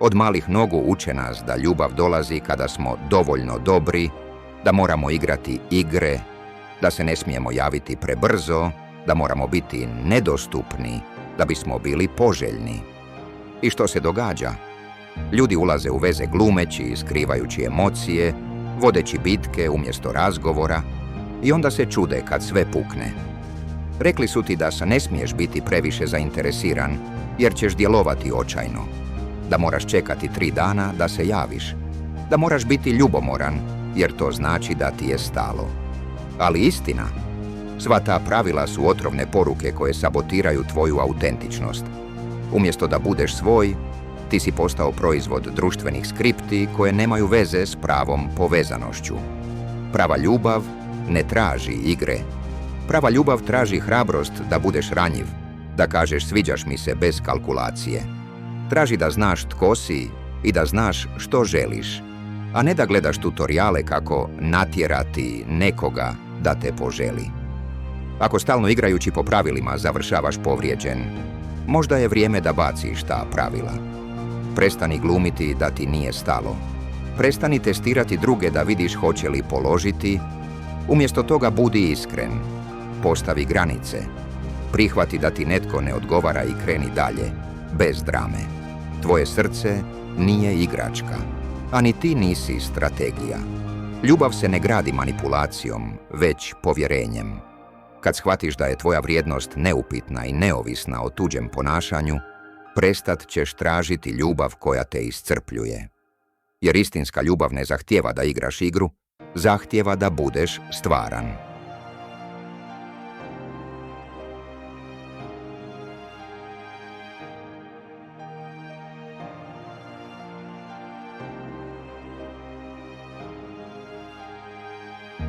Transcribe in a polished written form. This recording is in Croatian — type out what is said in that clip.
Od malih nogu uče nas da ljubav dolazi kada smo dovoljno dobri, da moramo igrati igre, da se ne smijemo javiti prebrzo, da moramo biti nedostupni, da bismo bili poželjni. I što se događa? Ljudi ulaze u veze glumeći, skrivajući emocije, vodeći bitke umjesto razgovora i onda se čude kad sve pukne. Rekli su ti da se ne smiješ biti previše zainteresiran jer ćeš djelovati očajno, da moraš čekati 3 dana da se javiš, da moraš biti ljubomoran jer to znači da ti je stalo. Ali istina, sva ta pravila su otrovne poruke koje sabotiraju tvoju autentičnost. Umjesto da budeš svoj, ti si postao proizvod društvenih skripti koje nemaju veze s pravom povezanošću. Prava ljubav ne traži igre. Prava ljubav traži hrabrost da budeš ranjiv, da kažeš sviđaš mi se bez kalkulacije. Traži da znaš tko si i da znaš što želiš, a ne da gledaš tutoriale kako natjerati nekoga da te poželi. Ako stalno igrajući po pravilima završavaš povrijeđen, možda je vrijeme da baciš ta pravila. Prestani glumiti da ti nije stalo. Prestani testirati druge da vidiš hoće li položiti. Umjesto toga budi iskren. Postavi granice. Prihvati da ti netko ne odgovara i kreni dalje, bez drame. Tvoje srce nije igračka, a ni ti nisi strategija. Ljubav se ne gradi manipulacijom, već povjerenjem. Kad shvatiš da je tvoja vrijednost neupitna i neovisna o tuđem ponašanju, prestat ćeš tražiti ljubav koja te iscrpljuje. Jer istinska ljubav ne zahtijeva da igraš igru, zahtijeva da budeš stvaran.